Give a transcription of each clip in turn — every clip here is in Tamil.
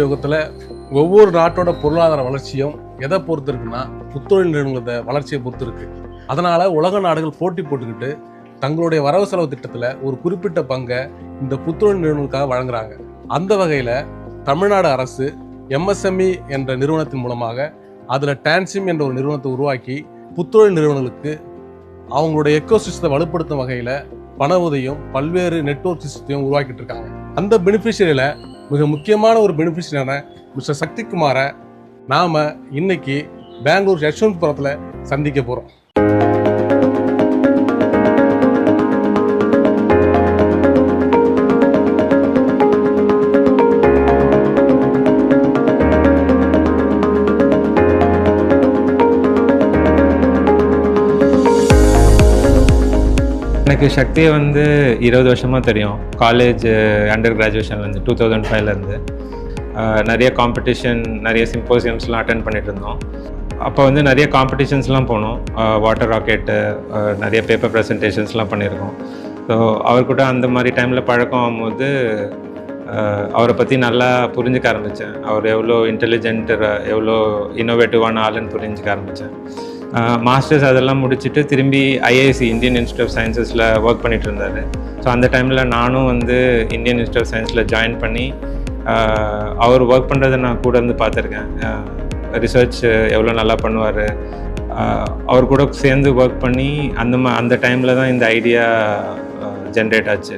யுகத்தில் ஒவ்வொரு நாட்டோட பொருளாதார வளர்ச்சியும் எதை பொறுத்து இருக்குன்னா புத்தொழில் நிறுவனங்களோட வளர்ச்சியை பொறுத்து இருக்கு. அதனால உலக நாடுகள் போட்டி போட்டுக்கிட்டு தங்களுடைய வரவு செலவு திட்டத்தில் ஒரு குறிப்பிட்ட பங்கை இந்த புத்தொழில் நிறுவனங்களுக்காக வழங்குறாங்க. அந்த வகையில் தமிழ்நாடு அரசு MSME என்ற நிறுவனத்தின் மூலமாக அதில் டான்சிம் என்ற ஒரு நிறுவனத்தை உருவாக்கி புத்தொழில் நிறுவனங்களுக்கு அவங்களுடைய எக்கோசிஸ்டத்தை வலுப்படுத்தும் வகையில் பண உதவியும் பல்வேறு நெட்வொர்க் சிஸ்டத்தையும் உருவாக்கிட்டு இருக்காங்க. அந்த பெனிஃபிஷரியில் மிக முக்கியமான ஒரு பெனிஃபிஷரியான மிஸ்டர் சக்திகுமாரை நாம் இன்னைக்கு பெங்களூர் யஷ்வந்த்புரத்தில் சந்திக்க போகிறோம். எனக்கு சக்தியை 20 வருஷமாக தெரியும். காலேஜ் அண்டர் கிராஜுவேஷன்லேருந்து 2005லேருந்து நிறைய காம்படிஷன், நிறைய சிம்போசியம்ஸ்லாம் அட்டென்ட் பண்ணிட்டு இருந்தோம். அப்போ நிறைய காம்படிஷன்ஸ்லாம் போனோம். வாட்டர் ராக்கெட்டு, நிறைய பேப்பர் ப்ரெசன்டேஷன்ஸ்லாம் பண்ணியிருக்கோம். ஸோ அவர்கிட்ட அந்த மாதிரி டைமில் பழக்கம் ஆகும்போது அவரை பற்றி நல்லா புரிஞ்சுக்க ஆரம்பித்தேன். அவர் எவ்வளோ இன்டெலிஜென்ட், எவ்வளோ இன்னோவேட்டிவான ஆளுன்னு புரிஞ்சுக்க ஆரம்பித்தேன். மாஸ்டர்ஸ் அதெல்லாம் முடிச்சுட்டு திரும்பி IISc இந்தியன் இன்ஸ்டியூட் ஆஃப் சயின்சஸில் ஒர்க் பண்ணிகிட்டு இருந்தார். ஸோ அந்த டைமில் நானும் இந்தியன் இன்ஸ்டியூட் ஆஃப் சயின்ஸில் ஜாயின் பண்ணி அவர் ஒர்க் பண்ணுறதை நான் கூட இருந்து பார்த்துருக்கேன். ரிசர்ச் எவ்வளோ நல்லா பண்ணுவார். அவர் கூட சேர்ந்து ஒர்க் பண்ணி அந்த டைமில் தான் இந்த ஐடியா ஜென்ரேட் ஆச்சு,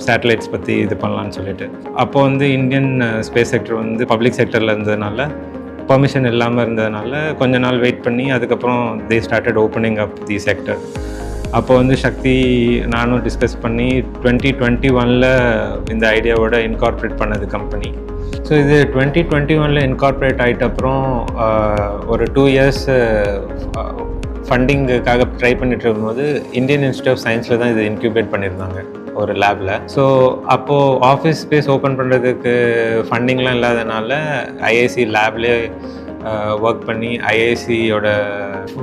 சேட்டலைட்ஸ் பற்றி இது பண்ணலான்னு சொல்லிட்டு. அப்போது இந்தியன் ஸ்பேஸ் செக்டர் பப்ளிக் செக்டரில் இருந்ததுனால, பர்மிஷன் இல்லாமல் இருந்ததுனால கொஞ்ச நாள் வெயிட் பண்ணி அதுக்கப்புறம் they started opening up the sector. அப்போ சக்தி நானும் டிஸ்கஸ் பண்ணி 2021 இந்த ஐடியாவோட இன்கார்பரேட் பண்ணது கம்பெனி. ஸோ இது 2021 இன்கார்பரேட் ஆகிட்ட அப்புறம் ஒரு 2 years ஃபண்டிங்குக்காக ட்ரை பண்ணிட்டு இருக்கும்போது இந்தியன் இன்ஸ்டியூட் ஆஃப் சயின்ஸில் தான் இது இன்க்யூபேட் பண்ணியிருந்தாங்க ஒரு லேபில். ஸோ அப்போது ஆஃபீஸ் ஸ்பேஸ் ஓப்பன் பண்ணுறதுக்கு ஃபண்டிங்லாம் இல்லாதனால IISc லேப்லேயே ஒர்க் பண்ணி IIScயோட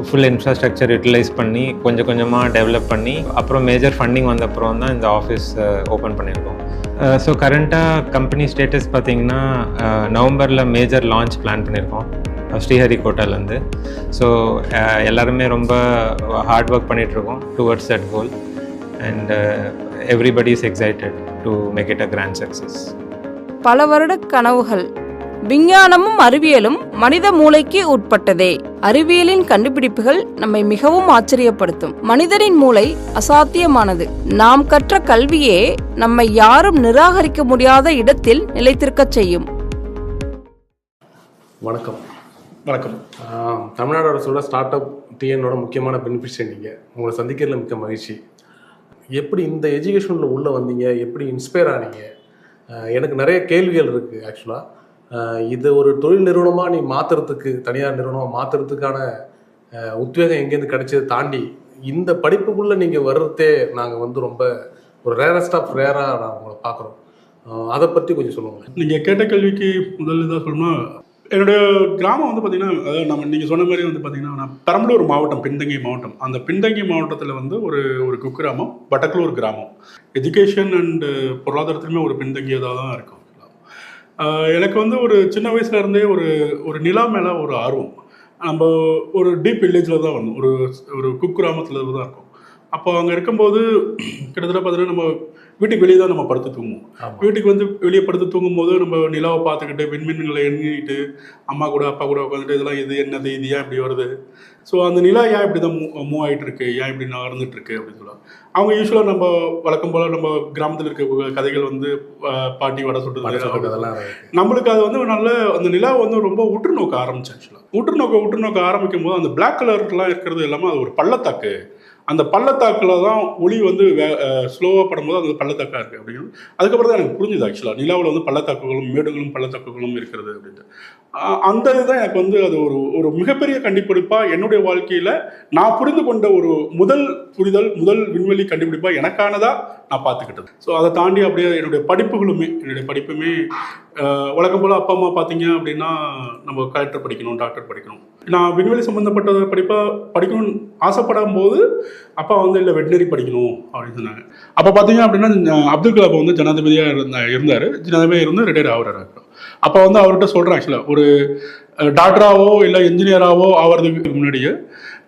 ஃபுல் இன்ஃப்ராஸ்ட்ரக்சர் யூட்டிலைஸ் பண்ணி கொஞ்சம் கொஞ்சமாக டெவலப் பண்ணி அப்புறம் மேஜர் ஃபண்டிங் வந்த அப்புறம் தான் இந்த ஆஃபீஸ் ஓப்பன் பண்ணியிருக்கோம். ஸோ கரண்ட்டாக கம்பெனி ஸ்டேட்டஸ் பார்த்திங்கன்னா நவம்பரில் மேஜர் லான்ச் பிளான் பண்ணியிருக்கோம் ஸ்ரீஹரிகோட்டாலேருந்து. ஸோ எல்லாருமே ரொம்ப ஹார்ட் ஒர்க் பண்ணிகிட்ருக்கோம் towards that goal and everybody is excited to make it a grand success. பல வருட கனவுகள். விஞ்ஞானமும் அறிவியலும் மனித மூளைக்கு உட்பட்டதே. அறிவியலின் கண்டுபிடிப்புகள் நம்மை மிகவும் ஆச்சரியப்படுத்தும். மனிதனின் மூளை அசாத்தியமானது. நாம் கற்ற கல்வியே நம்மை யாரும் நிராகரிக்க முடியாத இடத்தில் நிலைத்திருக்க செய்யும். வணக்கம். வணக்கம். தமிழ்நாடு அரசோட ஸ்டார்ட் அப் டிஎனோட முக்கியமான பெனிஃபிட்ஸ் நீங்கள் உங்களை சந்திக்கிறதுல மிக்க மகிழ்ச்சி. எப்படி இந்த எஜுகேஷனில் உள்ளே வந்தீங்க, எப்படி இன்ஸ்பயர் ஆனீங்க? எனக்கு நிறைய கேள்விகள் இருக்குது. ஆக்சுவலாக இது ஒரு தொழில் நிறுவனமாக நீ மாற்றுறதுக்கு, தனியார் நிறுவனமாக மாற்றுறதுக்கான உத்வேகம் எங்கேருந்து கிடைச்சது தாண்டி இந்த படிப்புக்குள்ளே நீங்கள் வர்றதே நாங்கள் ரொம்ப ஒரு ரேரஸ்ட் ஆஃப் ரேராக நான் உங்களை பார்க்குறோம். அதை பற்றி கொஞ்சம் சொல்லுங்கள். நீங்கள் கேட்ட கேள்விக்கு முதல் இதாக சொல்லணும்னா, என்னுடைய கிராமம் பார்த்திங்கன்னா, அதாவது நீங்கள் சொன்ன மாதிரி பார்த்திங்கன்னா, நான் பெரம்பலூர் மாவட்டம், பின்தங்கிய மாவட்டம். அந்த பின்தங்கிய மாவட்டத்தில் ஒரு குக்கிராமம், பட்டக்களூர் கிராமம். எஜுகேஷன் அண்டு பொருளாதாரத்துலையுமே ஒரு பின்தங்கியதாக தான் இருக்கும். எனக்கு ஒரு சின்ன வயசுலேருந்தே ஒரு நிலா மேலே ஒரு ஆர்வம். நம்ம ஒரு டீப் வில்லேஜில் தான் வந்தோம், ஒரு குக்கிராமத்தில் தான் இருக்கும். அப்போ அங்கே இருக்கும்போது கிட்டத்தட்ட பார்த்தீங்கன்னா நம்ம வீட்டுக்கு வெளியே தான் நம்ம படுத்து தூங்குவோம். வீட்டுக்கு வெளியே படுத்து தூங்கும் போது நம்ம நிலாவை பார்த்துக்கிட்டு விண்மீன்களை எண்ணிக்கிட்டு அம்மா கூட அப்பா கூட உட்காந்துட்டு இதெல்லாம் இது என்னது, இது ஏன் இப்படி வருது, ஸோ அந்த நிலா ஏன் இப்படி தான் மூவ் ஆகிட்டு இருக்கு, ஏன் இப்படி நடந்துட்டு இருக்கு அப்படின்னு சொல்லுவாங்க. அவங்க யூஸ்வலாக நம்ம வழக்கம் போல் நம்ம கிராமத்தில் இருக்க கதைகள் பாட்டி வடை சுட்டுறது, நம்மளுக்கு அது நல்ல அந்த நிலாவை ரொம்ப உற்று நோக்க ஆரம்பிச்சு. ஆக்சுவலாக உற்று நோக்க ஆரம்பிக்கும் போது அந்த பிளாக் கலர்லாம் இருக்கிறது எல்லாமே அது ஒரு பள்ளத்தாக்கு. அந்த பள்ளத்தாக்கில் தான் ஒளி ஸ்லோவாக படும்போது அது பள்ளத்தாக்காக இருக்குது அப்படிங்கிறது அதுக்கப்புறம் தான் எனக்கு புரிஞ்சுது. ஆக்சுவலாக நிலாவில் பள்ளத்தாக்குகளும் மேடுகளும் பள்ளத்தாக்குகளும் இருக்கிறது அப்படின்ட்டு. அந்த இதுதான் எனக்கு அது ஒரு மிகப்பெரிய கண்டுபிடிப்பாக என்னுடைய வாழ்க்கையில் நான் புரிந்து கொண்ட ஒரு முதல் முதல் விண்வெளி கண்டுபிடிப்பாக எனக்கானதாக நான் பார்த்துக்கிட்டது. ஸோ அதை தாண்டி அப்படியே என்னுடைய படிப்புமே வழக்கம் போல் அப்பா அம்மா பார்த்தீங்க அப்படின்னா நம்ம கலெக்டர் படிக்கணும், டாக்டர் படிக்கணும். நான் விண்வெளி சம்மந்தப்பட்ட படிக்கணும்னு ஆசைப்படும் போது அப்பா இல்லை வெட்டினரி படிக்கணும் அப்படின்னு சொன்னாங்க. அப்போ பார்த்தீங்க அப்படின்னா அப்துல் கலாம் ஜனாதிபதியாக இருந்தார். ஜனாதிபதியாக இருந்து ரிட்டையர் ஆகிறார். அப்போ வந்து அவர்கிட்ட சொல்கிறேன் ஆக்சுவலாக ஒரு டாக்டராகவோ இல்லை இன்ஜினியராகவோ ஆகிறதுக்கு முன்னாடியே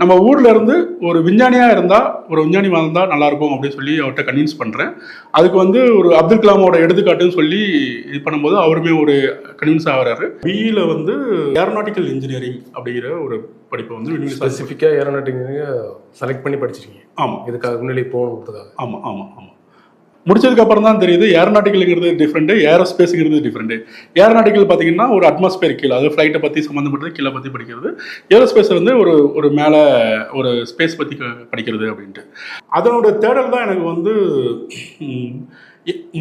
நம்ம ஊரில் இருந்து ஒரு விஞ்ஞானியாக இருந்தால் ஒரு விஞ்ஞானி வாழ்ந்தால் நல்லாயிருக்கும் அப்படின்னு சொல்லி அவர்கிட்ட கன்வின்ஸ் பண்ணுறேன். அதுக்கு வந்து ஒரு அப்துல் கலாமோட எடுத்துக்காட்டுன்னு சொல்லி இது பண்ணும்போது அவருமே ஒரு கன்வின்ஸ் ஆகிறாரு. பிஇயில் வந்து ஏரோநாட்டிக்கல் இன்ஜினியரிங் அப்படிங்கிற ஒரு படிப்பை வந்து விண்வெளி ஸ்பெசிஃபிக்காக ஏரோநாட்டிக் செலக்ட் பண்ணி படிச்சிருக்கீங்க. ஆமாம், இதுக்காக முன்னாடி போகணுன்றதுக்காக. ஆமாம் ஆமாம் ஆமாம். முடிச்சதுக்கு அப்புறம் தான் தெரியுது ஏரோநாட்டிக்கல்ங்கிறது டிஃப்ரெண்ட்டு, ஏரோஸ்பேஸுங்கிறது டிஃப்ரெண்ட்டு. ஏரோநாட்டிக்கல் பார்த்தீங்கன்னா ஒரு அட்மாஸ்பியர் கீழே, அதாவது ஃப்ளைட்டை பற்றி சம்மந்தப்பட்டது கீழே பற்றி படிக்கிறது. ஏரோஸ்பேஸ் வந்து ஒரு மேலே ஒரு ஸ்பேஸ் பற்றி படிக்கிறது அப்படின்ட்டு. அதனோட தேடல் தான் எனக்கு வந்து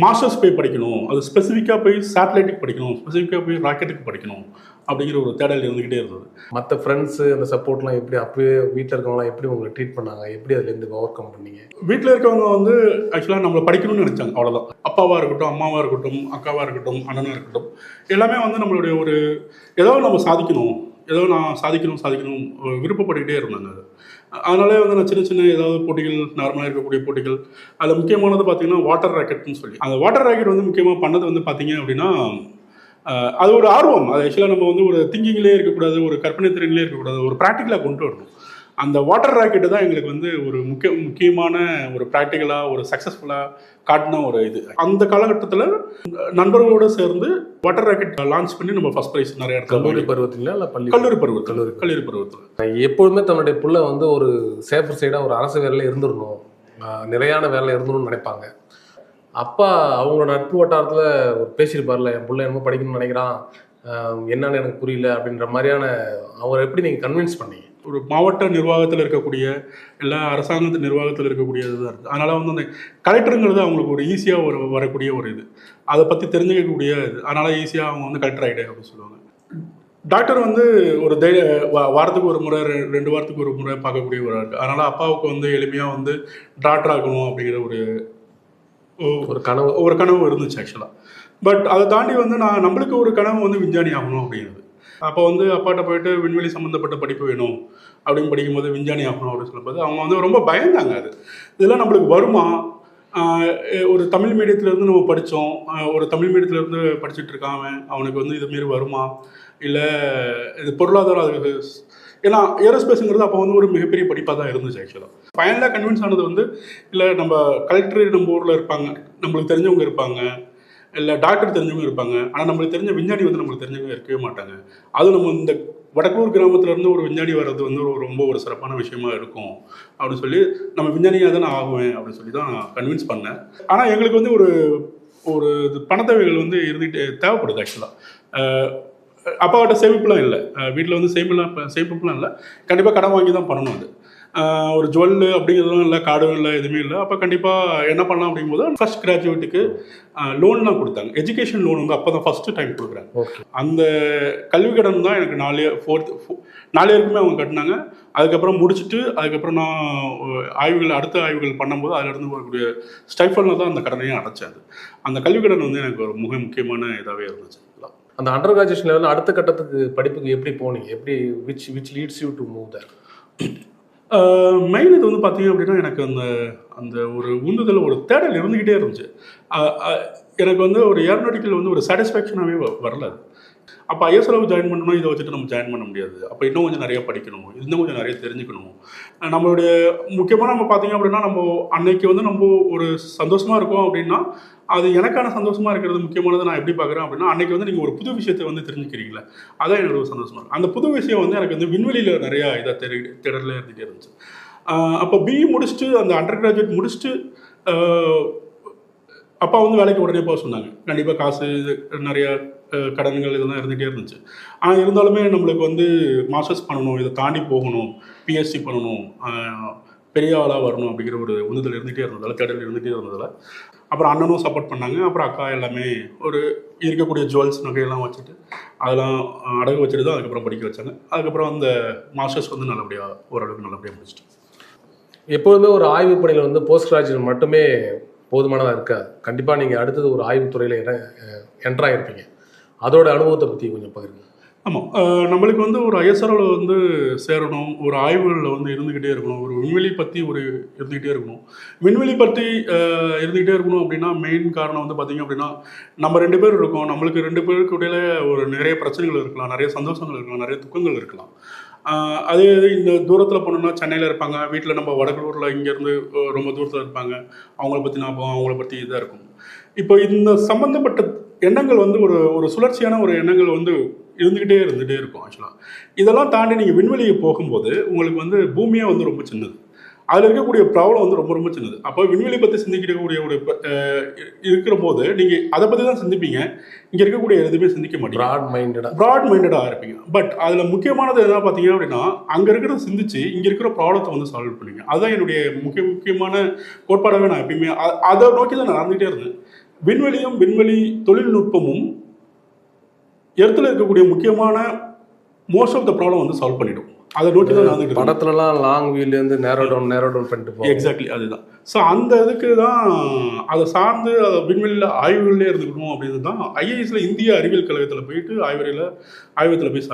மாஸ்டர்ஸ் போய் படிக்கணும், அது ஸ்பெசிஃபிக்காக போய் சேட்டலைட்டுக்கு படிக்கணும், ஸ்பெசிஃபிக்காக போய் ராக்கெட்டுக்கு படிக்கணும் அப்படிங்கிற ஒரு தேடல் இருந்துக்கிட்டே இருந்தது. மற்ற ஃப்ரெண்ட்ஸு அந்த சப்போர்ட்லாம் எப்படி, அப்போயே வீட்டில் இருக்கவங்களாம் எப்படி உங்களை ட்ரீட் பண்ணாங்க, எப்படி அதுலேருந்து ஓவர் கம் பண்ணீங்க? வீட்டில் இருக்கவங்க வந்து ஆக்சுவலாக நம்மளை படிக்கணும்னு நினச்சாங்க, அவ்வளோதான். அப்பாவாக இருக்கட்டும், அம்மாவாக இருக்கட்டும், அக்காவாக இருக்கட்டும், அண்ணனாக இருக்கட்டும், எல்லாமே வந்து நம்மளுடைய ஒரு ஏதோ நம்ம சாதிக்கணும், ஏதோ நான் சாதிக்கணும் விருப்பப்பட்டுக்கிட்டே இருந்தாங்க. அதனாலே வந்து நான் சின்ன சின்ன ஏதாவது போட்டிகள், நார்மலாக இருக்கக்கூடிய போட்டிகள், அதில் முக்கியமானது பார்த்தீங்கன்னா வாட்டர் ராக்கெட்னு சொல்லி, அந்த வாட்டர் ராக்கெட் வந்து முக்கியமாக பண்ணது வந்து பார்த்தீங்க அப்படின்னா அது ஒரு ஆர்வம். அது ஆக்சுவலாக நம்ம வந்து ஒரு திங்கிங்லேயே இருக்கக்கூடாது, ஒரு கற்பனை திறனிலே இருக்கக்கூடாது, ஒரு ப்ராக்டிக்கலாக கொண்டு வரணும். அந்த வாட்டர் ராக்கெட்டு தான் எங்களுக்கு வந்து ஒரு முக்கியமான ஒரு ப்ராக்டிக்கலாக ஒரு சக்ஸஸ்ஃபுல்லாக காட்டின ஒரு இது. அந்த காலகட்டத்தில் நண்பர்களோடு சேர்ந்து வாட்டர் ராக்கெட் லான்ச் பண்ணி நம்ம ஃபர்ஸ்ட் ப்ரைஸ் நிறைய இடத்துல. கல்லூரி பருவத்தில் இல்லை கல்லூரி பருவத்தில் எப்பொழுதுமே தன்னுடைய புள்ள வந்து ஒரு சேஃபர் சைடாக ஒரு அரசு வேலையில் இருந்துடணும், நிலையான வேலையில் இருந்துடணும்னு நினைப்பாங்க. அப்பா அவங்களோட நட்பு வட்டாரத்தில் ஒரு பேசியிருப்பார்ல, என் பிள்ளை என்னமோ படிக்கணும்னு நினைக்கிறான், என்னன்னு எனக்கு புரியல அப்படின்ற மாதிரியான அவரை எப்படி நீங்கள் கன்வின்ஸ் பண்ணீங்க? ஒரு மாவட்ட நிர்வாகத்தில் இருக்கக்கூடிய இல்லை அரசாங்கத்து நிர்வாகத்தில் இருக்கக்கூடிய இதுதான் இருக்குது. அதனால் வந்து அந்த கலெக்டருங்கிறது அவங்களுக்கு ஒரு ஈஸியாக வரக்கூடிய ஒரு இது, அதை பற்றி தெரிஞ்சுக்கக்கூடிய இது. அதனால் ஈஸியாக அவங்க வந்து கலெக்டர் ஆகிட்டே அப்படின்னு சொல்லுவாங்க. டாக்டர் வந்து ஒரு வாரத்துக்கு ஒரு முறை 2 வாரத்துக்கு ஒரு முறை பார்க்கக்கூடிய ஒரு இருக்குது. அதனால் அப்பாவுக்கு வந்து எளிமையாக வந்து டாக்டர் ஆகணும் அப்படிங்கிற ஒரு கனவு இருந்துச்சு ஆக்சுவலாக. பட் அதை தாண்டி வந்து நம்மளுக்கு ஒரு கனவு வந்து விஞ்ஞானி ஆகணும் அப்படிங்கிறது. அப்போ வந்து அப்பாட்ட போயிட்டு விண்வெளி சம்மந்தப்பட்ட படிப்பு வேணும் அப்படின்னு படிக்கும்போது விஞ்ஞானி ஆகணும் அப்படின்னு சொல்லும்போது அவங்க வந்து ரொம்ப பயந்தாங்க. இதெல்லாம் நம்மளுக்கு வருமா, ஒரு தமிழ் மீடியத்துலேருந்து நம்ம படித்தோம், ஒரு தமிழ் மீடியத்துலேருந்து படிச்சுட்டு இருக்கான், அவனுக்கு வந்து இதுமாரி வருமா, இல்லை இது பொருளாதாரம், அதுக்கு ஏன்னா ஏரோஸ்பேஸுங்கிறது அப்போ வந்து ஒரு மிகப்பெரிய படிப்பாக தான் இருந்துச்சு ஆக்சுவலாக. ஃபைனலாக கன்வின்ஸ் ஆனது வந்து இல்லை நம்ம கலெக்டர் நம்ம ஊரில் இருப்பாங்க, நம்மளுக்கு தெரிஞ்சவங்க இருப்பாங்க, இல்லை டாக்டர் தெரிஞ்சவங்க இருப்பாங்க, ஆனால் நம்மளுக்கு தெரிஞ்ச விஞ்ஞானி வந்து நம்மளுக்கு தெரிஞ்சவங்க இருக்கவே மாட்டாங்க. அது நம்ம இந்த வடக்கூர் கிராமத்துலேருந்து ஒரு விஞ்ஞானி வர்றது வந்து ரொம்ப ஒரு சிறப்பான விஷயமா இருக்கும் அப்படின்னு சொல்லி நம்ம விஞ்ஞானியாக தான் நான் ஆகுவேன் அப்படின்னு சொல்லி தான் நான் கன்வின்ஸ் பண்ணேன். ஆனால் எங்களுக்கு வந்து ஒரு பணத்தேவைகள் வந்து இருந்துகிட்டே தேவைப்படுது ஆக்சுவலாக. அப்பாவோட சேமிப்புலாம் இல்லை, வீட்டில் வந்து சேமிப்புலாம் இல்லை, கண்டிப்பாக கடன் வாங்கி தான் பண்ணணும். அது ஒரு ஜுவல்லு அப்படிங்கிறதுலாம் இல்லை, கார்டும் இல்லை, எதுவுமே இல்லை. அப்போ கண்டிப்பாக என்ன பண்ணலாம் அப்படிங்கும்போது ஃபர்ஸ்ட் கிராஜுவேட்டுக்கு லோன்லாம் கொடுத்தாங்க. எஜுகேஷன் லோன் வந்து அப்போ தான் ஃபஸ்ட்டு டைம் கொடுக்குறாங்க. அந்த கல்வி கடன் தான் எனக்கு 4 இயருக்குமே அவங்க கட்டினாங்க. அதுக்கப்புறம் முடிச்சுட்டு அதுக்கப்புறம் நான் அடுத்த ஆய்வுகள் பண்ணும்போது அதிலிருந்து வரக்கூடிய ஸ்டைஃபனில் தான் அந்த கடனையும் அடைச்சேன். அந்த கல்வி கடன் வந்து எனக்கு ஒரு முக்கியமான இதாகவே இருந்துச்சு. அந்த அண்டர் கிராஜுவேஷன் லெவலில் அடுத்த கட்டத்துக்கு படிப்புக்கு எப்படி போனீங்க, எப்படி which leads you to move there? Main இது வந்து பார்த்தீங்க அப்படின்னா எனக்கு அந்த ஒரு உந்துதல், ஒரு தேடல் இருந்துக்கிட்டே இருந்துச்சு. எனக்கு வந்து ஒரு ஏரோநாட்டிக்கல் வந்து ஒரு சாட்டிஸ்ஃபேக்ஷனாகவே வரல. அப்போ ஐஎஸ்எல்ஓ ஜாயின் பண்ணணும், இதை வச்சுட்டு நம்ம ஜாயின் பண்ண முடியாது. அப்போ இன்னும் கொஞ்சம் நிறைய படிக்கணும், இன்னும் கொஞ்சம் நிறைய தெரிஞ்சுக்கணும். நம்மளுடைய முக்கியமாக நம்ம பார்த்தீங்க அப்படின்னா நம்ம அன்னைக்கு வந்து நம்ம ஒரு சந்தோஷமாக இருக்கோம் அப்படின்னா அது எனக்கான சந்தோஷமாக இருக்கிறது முக்கியமானது. நான் எப்படி பார்க்குறேன் அப்படின்னா அன்னைக்கு வந்து நீங்கள் ஒரு புது விஷயத்தை வந்து தெரிஞ்சுக்கிறீங்களா, அதான் என்னோட ஒரு சந்தோஷமாக இருக்கும். அந்த புது விஷயம் வந்து எனக்கு வந்து விண்வெளியில் நிறையா இதாக தேடல இருந்துகிட்டே இருந்துச்சு. அப்போ பிஇ முடிச்சுட்டு அந்த அண்டர் கிராஜுவேட் முடிச்சுட்டு அப்பா வந்து வேலைக்கு உடனே போக சொன்னாங்க. கண்டிப்பாக காசு நிறையா கடன்கள் இதெல்லாம் இருந்துகிட்டே இருந்துச்சு. ஆனால் இருந்தாலுமே நம்மளுக்கு வந்து மாஸ்டர்ஸ் பண்ணணும், இதை தாண்டி போகணும், பிஎஸ்சி பண்ணணும், பெரிய ஆளாக வரணும் அப்படிங்கிற ஒரு உந்துதல் இருந்துகிட்டே இருந்ததால், தேடல் இருந்துகிட்டே இருந்ததால் அப்புறம் அண்ணனும் சப்போர்ட் பண்ணாங்க. அப்புறம் அக்கா எல்லாமே ஒரு இருக்கக்கூடிய ஜுவல்ஸ் நகையெல்லாம் வச்சுட்டு அதெல்லாம் அடகு வச்சுட்டு தான் அதுக்கப்புறம் படிக்க வச்சாங்க. அதுக்கப்புறம் அந்த மாஸ்டர்ஸ் வந்து ஓரளவுக்கு நல்லபடியாக முடிச்சிட்டு. எப்போதுமே ஒரு ஆய்வு பணியில் வந்து போஸ்ட் கிராஜுவேட் மட்டுமே போதுமானதாக இருக்காது. கண்டிப்பாக நீங்கள் அடுத்தது ஒரு ஆய்வுத்துறையில் என்ட்ராகிருப்பீங்க. அதோட அனுபவத்தை பற்றி கொஞ்சம் பகிருங்க. ஆமாம், நம்மளுக்கு வந்து ஒரு ஐஎஸ்ஆர்ஓவில் வந்து சேரணும், ஒரு ஆய்வுகளில் வந்து இருந்துக்கிட்டே இருக்கணும், ஒரு விண்வெளி பற்றி இருந்துக்கிட்டே இருக்கணும். விண்வெளி பற்றி இருந்துக்கிட்டே இருக்கணும் அப்படின்னா மெயின் காரணம் வந்து பார்த்திங்க அப்படின்னா, நம்ம 2 பேர் இருக்கோம், நம்மளுக்கு 2 பேருக்கு இடையில ஒரு நிறைய பிரச்சனைகள் இருக்கலாம், நிறைய சந்தோஷங்கள் இருக்கலாம், நிறைய துக்கங்கள் இருக்கலாம். அதே இந்த தூரத்தில் போனோம்னா சென்னையில் இருப்பாங்க, வீட்டில் நம்ம வடலூரில் இங்கேருந்து ரொம்ப தூரத்தில் இருப்பாங்க, அவங்கள பற்றி ஞாபகம், அவங்கள பற்றி இதாக இருக்கும். இப்போ இந்த சம்மந்தப்பட்ட எண்ணங்கள் வந்து ஒரு ஒரு சுழற்சியான ஒரு எண்ணங்கள் வந்து இருந்துகிட்டே இருக்கும் ஆக்சுவலாக. இதெல்லாம் தாண்டி நீங்கள் விண்வெளியை போகும்போது உங்களுக்கு வந்து பூமியே வந்து ரொம்ப சின்னது, அதில் இருக்கக்கூடிய ப்ராப்ளம் வந்து ரொம்ப ரொம்ப சின்னது. அப்போ விண்வெளி பற்றி சிந்திக்கக்கூடிய ஒரு இருக்கிற போது நீங்கள் அதை பற்றி தான் சிந்திப்பீங்க, இங்கே இருக்கக்கூடிய எதுவுமே சிந்திக்க மாட்டீங்க, ப்ராட் மைண்டடாக இருப்பீங்க. பட் அதில் முக்கியமானது என்ன பார்த்தீங்க அப்படின்னா, அங்கே இருக்கிறத சிந்திச்சு இங்கே இருக்கிற ப்ராப்ளத்தை வந்து சால்வ் பண்ணுவீங்க. அதுதான் என்னுடைய முக்கியமான கோட்பாடாகவே நான் எப்பயுமே அதை நோக்கி தான் நான் நடந்துகிட்டே இருந்தேன். விண்வெளியும் விண்வெளி தொழில்நுட்பமும் எர்த்தில் இருக்கக்கூடிய முக்கியமான மோஸ்ட் ஆஃப் த ப்ராப்ளம் வந்து சால்வ் பண்ணிடும். அதை நோக்கி தான் நான் படத்துலலாம் லாங் வியூலேருந்து நேரோ டவுன் பண்ணிட்டு போகும். எக்ஸாக்ட்லி அதுதான். ஸோ அந்த இதுக்கு தான் அதை சார்ந்து அதை விண்வெளியில் ஆய்வுகளே இருந்துக்கணும் அப்படின்னு தான் ஐஏஎஸில் இந்திய அறிவியல் கழகத்தில் போயிட்டு ஆய்வகத்தில் போய்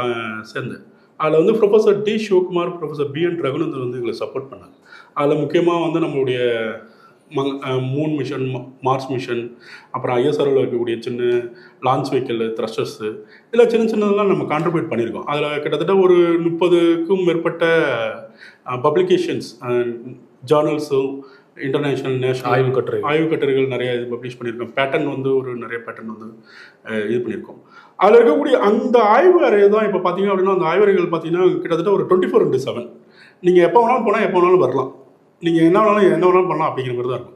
சேர்ந்தேன். அதில் வந்து professor T Sivakumar, professor P N Raghunandan வந்து எங்களை சப்போர்ட் பண்ணாங்க. அதில் முக்கியமாக வந்து நம்மளுடைய மூன் மிஷன், மார்ஸ் மிஷன், அப்புறம் ஐஎஸ்ஆர்ஓவில் இருக்கக்கூடிய சின்ன லான்ச் வெஹிக்கிள், த்ரஸ்டர்ஸு, இதில் சின்னதெல்லாம் நம்ம கான்ட்ரிபியூட் பண்ணியிருக்கோம். அதில் கிட்டத்தட்ட ஒரு 30க்கும் மேற்பட்ட பப்ளிகேஷன்ஸ், ஜேர்னல்ஸும், இன்டர்நேஷ்னல், நேஷனல் ஆய்வுக்கட்டுரைகள் நிறைய இது பப்ளிஷ் பண்ணியிருக்கோம். பேட்டர்ன் வந்து நிறைய பேட்டர்ன் வந்து இது பண்ணியிருக்கோம். அதில் இருக்கக்கூடிய அந்த ஆய்வு அறை தான் இப்போ பார்த்தீங்க அப்படின்னா, அந்த ஆய்வறைகள் பார்த்தீங்கன்னா கிட்டத்தட்ட ஒரு 24/7. நீங்கள் எப்போ வேணாலும் போனால் எப்போ வேணாலும் வரலாம், நீங்கள் என்ன வேணாலும் பண்ணலாம் அப்படிங்கிற மாதிரி தான் இருக்கும்.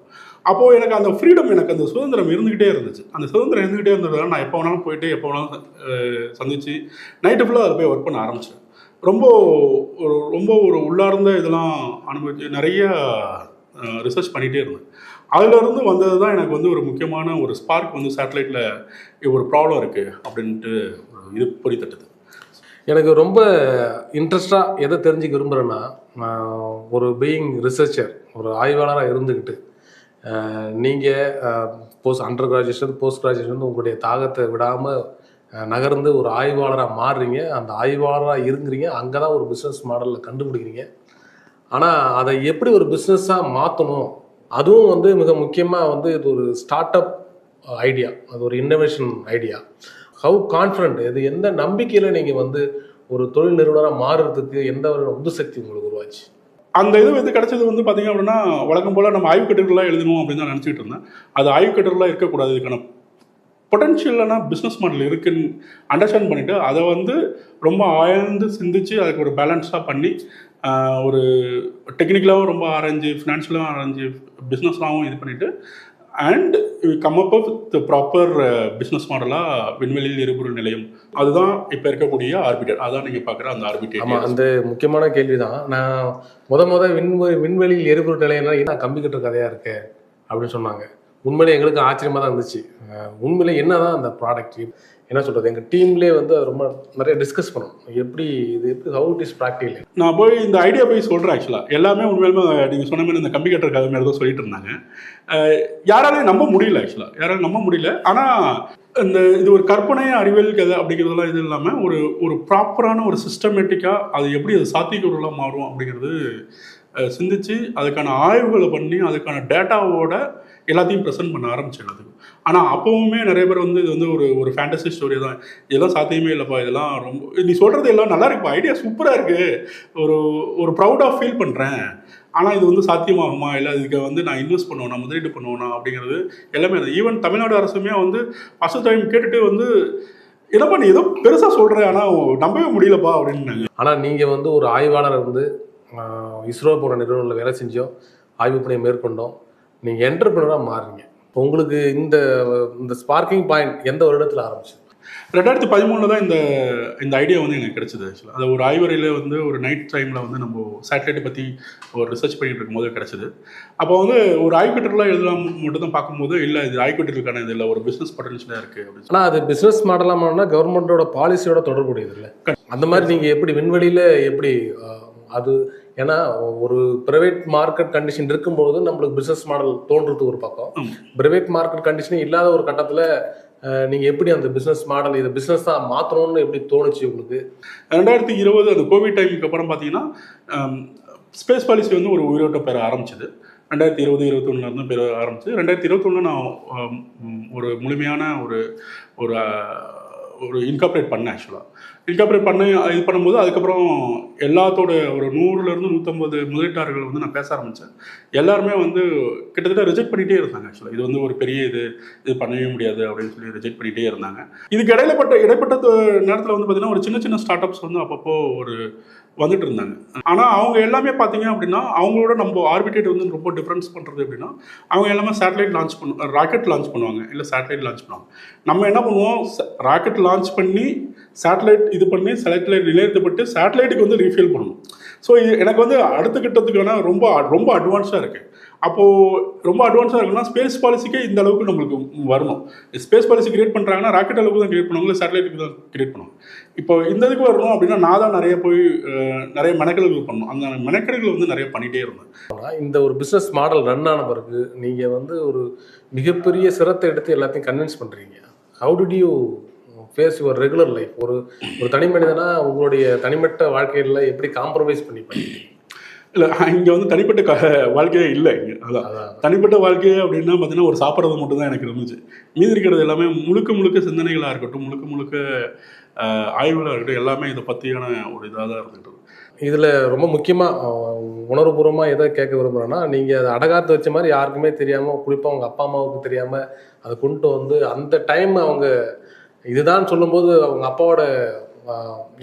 அப்போது எனக்கு அந்த ஃப்ரீடம், எனக்கு அந்த சுதந்திரம் இருந்துக்கிட்டே இருந்துச்சு. அந்த சுதந்திரம் இருந்துக்கிட்டே இருந்ததுனால நான் எப்போ வேணாலும் போயிட்டு எப்போ வேணாலும் சந்தித்து நைட்டு ஃபுல்லாக அதில் போய் ஒர்க் பண்ண ஆரம்பித்தேன். ரொம்ப ஒரு உள்ளார்ந்த இதெல்லாம் அனுபவிச்சு நிறைய ரிசர்ச் பண்ணிகிட்டே இருந்தேன். அதிலிருந்து வந்தது தான் எனக்கு வந்து ஒரு முக்கியமான ஒரு ஸ்பார்க் வந்து சேட்டலைட்டில் ஒரு ப்ராப்ளம் இருக்குது அப்படின்ட்டு இது பொறி தட்டுது. எனக்கு ரொம்ப இன்ட்ரெஸ்டாக எதை தெரிஞ்சுக்க விரும்புகிறேன்னா, ஒரு பீயிங் ரிசர்ச்சர், ஒரு ஆய்வாளராக இருந்துக்கிட்டு நீங்கள் அண்டர் கிராஜுவேஷன், போஸ்ட் கிராஜுவேஷன் உங்களுடைய தாகத்தை விடாமல் நகர்ந்து ஒரு ஆய்வாளராக மாறுறீங்க. அந்த ஆய்வாளராக இருங்குறீங்க, அங்கே தான் ஒரு பிஸ்னஸ் மாடலில் கண்டுபிடிக்கிறீங்க. ஆனால் அதை எப்படி ஒரு பிஸ்னஸாக மாற்றணும், அதுவும் வந்து மிக முக்கியமாக வந்து இது ஒரு ஸ்டார்ட் அப் ஐடியா, அது ஒரு இன்னோவேஷன் ஐடியா. ஹவு கான்ஃபிடென்ட், இது எந்த நம்பிக்கையில் நீங்கள் வந்து ஒரு தொழில் நிறுவனராக மாறுறதுக்கு எந்த ஒரு உந்துசக்தி உங்களுக்கு உருவாச்சு? அந்த இது வந்து கிடச்சது வந்து பார்த்திங்க அப்படின்னா, வழக்கம் போல் நம்ம ஆய்வுக்கட்டுரைலாம் எழுதணும் அப்படின்னு தான் நினச்சிக்கிட்டு இருந்தேன். அது ஆய்வுக்கட்டுரைலாம் இருக்கக்கூடாது, இதுக்கான பொட்டன்ஷியலான பிஸ்னஸ் மாடல் இருக்குன்னு அண்டர்ஸ்டாண்ட் பண்ணிவிட்டு அதை வந்து ரொம்ப ஆழ்ந்து சிந்தித்து அதுக்கு ஒரு பேலன்ஸாக பண்ணி ஒரு டெக்னிக்கலாகவும் ரொம்ப ஆராய்ஞ்சு, ஃபினான்ஷியலாகவும் ஆராய்ஞ்சு, பிஸ்னஸ்லாகவும் இது பண்ணிவிட்டு and come up with proper business மாடலாக விண்வெளியில் எரிபொருள் நிலையம், அதுதான் இப்போ இருக்கக்கூடிய ஆர்பிட்டர். அதான் நீங்கள் பார்க்குற அந்த ஆர்பிட்டர். ஆமாம், அந்த முக்கியமான கேள்வி தான். நான் விண்வெளியில் எரிபொருள் நிலையம்னா என்ன கம்பி கட்டுற கதையாக இருக்கு அப்படின்னு சொன்னாங்க. உண்மையிலே எங்களுக்கு ஆச்சரியமாக தான் இருந்துச்சு. உண்மையிலே என்ன தான் அந்த ப்ராடக்ட், என்ன சொல்கிறது, எங்கள் டீம்லேயே வந்து ரொம்ப நிறைய டிஸ்கஸ் பண்ணோம். எப்படி ஹவு இட் இஸ் ப்ராக்டிகல். நான் போய் இந்த ஐடியா போய் சொல்கிறேன். ஆக்சுவலாக எல்லாமே உண்மையிலுமே நீங்கள் சொன்ன மாதிரி இந்த கம்பி கட்டுற கதை மாதிரி தான் சொல்லிட்டு இருந்தாங்க. யாராலையும் நம்ப முடியல. ஆனால் இது ஒரு கற்பனை அறிவியல் கதை அப்படிங்கிறதுலாம் இது இல்லாமல் ஒரு ப்ராப்பரான ஒரு சிஸ்டமேட்டிக்காக அது எப்படி அது சாத்தியக்கூறுலாம் மாறும் அப்படிங்கிறது சிந்திச்சு அதுக்கான ஆய்வுகளை பண்ணி அதுக்கான டேட்டாவோட எல்லாத்தையும் ப்ரெசென்ட் பண்ண ஆரம்பித்தேன் அதுக்கு. ஆனால் அப்போவுமே நிறைய பேர் வந்து இது வந்து ஒரு ஃபேண்டசி ஸ்டோரி தான், இதெல்லாம் சாத்தியமே இல்லைப்பா, இதெல்லாம் ரொம்ப நீ சொல்கிறது எல்லாம் நல்லா இருக்குப்பா, ஐடியா சூப்பராக இருக்குது, ஒரு ப்ரௌடாக ஃபீல் பண்ணுறேன், ஆனால் இது வந்து சாத்தியமாகுமா, இல்லை இதுக்கு வந்து நான் இன்வெஸ்ட் பண்ணுவேனா, முதலீடு பண்ணுவேனா அப்படிங்கிறது எல்லாமே. ஈவன் தமிழ்நாடு அரசுமே வந்து ஃபஸ்ட் டைம் கேட்டுட்டு வந்து என்னப்பா நீ ஏதோ பெருசாக சொல்கிறேன் ஆனால் நம்பவே முடியலப்பா அப்படின்னாங்க. ஆனால் நீங்கள் வந்து ஒரு ஆய்வாளர் வந்து இஸ்ரோ போன்ற நிறுவனங்களில் வேலை செஞ்சோம், ஆய்வு பணியை மேற்கொண்டோம், நீங்கள் என்டர்பிரனராக மாறுறீங்க. உங்களுக்கு இந்த ஸ்பார்க்கிங் பாயிண்ட் எந்த வருடத்தில் ஆரம்பிச்சு? 2013 தான் இந்த ஐடியா வந்து எனக்கு கிடைச்சது. ஆக்சுவலாக அது ஒரு ஆய்வறையில் வந்து ஒரு நைட் டைமில் வந்து நம்ம சேட்டலைட்டை பற்றி ஒரு ரிசர்ச் பண்ணிட்டு இருக்கும்போது கிடச்சிது. அப்போ வந்து ஒரு ஆய்வுக்கட்டுரைலாம் எழுதலாம் மட்டும் தான் பார்க்கும்போது, இல்லை இது ஆய்வுக்கட்டுரைக்கான இதில் ஒரு பிஸ்னஸ் பொட்டன்ஷியலாக இருக்குது அப்படின்னு. ஆனால் அது பிஸ்னஸ் மாடலாக மாறினா கவர்மெண்ட்டோட பாலிசியோட தொடர்புடையது இல்லை. அந்த மாதிரி நீங்கள் எப்படி விண்வெளியில் எப்படி அது, ஏன்னா ஒரு ப்ரைவேட் மார்க்கெட் கண்டிஷன் இருக்கும்போது நம்மளுக்கு பிஸ்னஸ் மாடல் தோன்றது ஒரு பக்கம், ப்ரைவேட் மார்க்கெட் கண்டிஷனே இல்லாத ஒரு கட்டத்தில் நீங்கள் எப்படி அந்த பிஸ்னஸ் மாடல் இதை பிஸ்னஸ் தான் மாற்றணும்னு எப்படி தோணுச்சு உங்களுக்கு? 2020 அந்த கோவிட் டைமுக்கு அப்புறம் பார்த்தீங்கன்னா ஸ்பேஸ் பாலிசி வந்து ஒரு உயிரோட்டம் பெற ஆரம்பிச்சது. 2020-21 இருந்து பெற ஆரம்பிச்சு 2021 நான் ஒரு முழுமையான ஒரு ஒரு ஒரு இன்கார்பரேட் பண்ணேன். ஆக்சுவலாக இன்கார்பரேட் பண்ண இது பண்ணும்போது அதுக்கப்புறம் எல்லாத்தோட ஒரு 100-150 முதலீட்டாளர்கள் வந்து நான் பேச ஆரம்பித்தேன். எல்லாருமே வந்து கிட்டத்தட்ட ரிஜெக்ட் பண்ணிகிட்டே இருந்தாங்க. ஆக்சுவலாக இது வந்து ஒரு பெரிய இது பண்ணவே முடியாது அப்படின்னு சொல்லி ரிஜெக்ட் பண்ணிகிட்டே இருந்தாங்க. இதுக்கு இடைப்பட்ட நேரத்தில் வந்து பார்த்திங்கன்னா ஒரு சின்ன ஸ்டார்ட் அப்ஸ் வந்து அப்பப்போ ஒரு வந்துட்டு இருந்தாங்க. ஆனால் அவங்க எல்லாமே பார்த்தீங்க அப்படின்னா அவங்களோட நம்ம ஆர்பிட்டேட் வந்து ரொம்ப டிஃப்ரென்ஸ் பண்ணுறது அப்படின்னா அவங்க எல்லாமே சேட்டலைட் லான்ச் ராக்கெட் லான்ச் பண்ணுவாங்க, இல்லை சேட்டலைட் லான்ச் பண்ணுவாங்க. நம்ம என்ன பண்ணுவோம், ராக்கெட் லான்ச் பண்ணி சேட்டலைட் இது பண்ணி சேட்டலைட் நிலைநிறுத்தப்பட்டு சேட்டலைட்டுக்கு வந்து ரீஃபில் பண்ணணும். ஸோ இது எனக்கு வந்து அடுத்த கட்டத்துக்கான ரொம்ப அட்வான்ஸாக இருக்குது. அப்போது ரொம்ப அட்வான்ஸாக இருக்குன்னா ஸ்பேஸ் பாலிசிக்கே இந்த அளவுக்கு நம்மளுக்கு வரணும். ஸ்பேஸ் பாலிசி கிரியேட் பண்ணுறாங்கன்னா ராக்கெட் அளவுக்கு தான் கிரியேட் பண்ணுவாங்க, சேட்டலைட்டுக்கு தான் கிரியேட் பண்ணுவாங்க. இப்போ இந்த இதுக்கு வரணும் அப்படின்னா நான் தான் நிறைய போய் நிறைய மெனக்கெடுகள் பண்ணணும். அந்த மெனக்கெடுகள் வந்து நிறைய பண்ணிகிட்டே இருந்தேன். இந்த ஒரு பிஸ்னஸ் மாடல் ரன் ஆன பிறகு நீங்கள் வந்து ஒரு மிகப்பெரிய சிரத்தை எடுத்து எல்லாத்தையும் கன்வின்ஸ் பண்ணுறீங்க. How did you face your regular life? ஒரு தனி மனிதனா உங்களுடைய தனிப்பட்ட வாழ்க்கையில் எப்படி காம்ப்ரமைஸ் பண்ணி பண்ணிட்டீங்க? இல்லை, இங்கே வந்து தனிப்பட்ட வாழ்க்கையே இல்லை. இங்கே அதான் தனிப்பட்ட வாழ்க்கையே அப்படின்னா பார்த்தீங்கன்னா ஒரு சாப்பிட்றது மட்டும் தான் எனக்கு இருந்துச்சு. மீதி இருக்கிறது எல்லாமே முழுக்க சிந்தனைகளாக இருக்கட்டும், முழுக்க ஆய்வுகளாக இருக்கட்டும், எல்லாமே இதை பற்றியான ஒரு இதாக தான் இருந்துகிட்டு. இதில் ரொம்ப முக்கியமாக உணர்வுபூர்வமாக எதை கேட்க விரும்புகிறேன்னா, நீங்கள் அதை அடகாத்து வச்ச மாதிரி யாருக்குமே தெரியாமல், குறிப்பாக அவங்க அப்பா அம்மாவுக்கு தெரியாமல் அதை கொண்டு வந்து அந்த டைம் அவங்க இதுதான் சொல்லும்போது அவங்க அப்பாவோட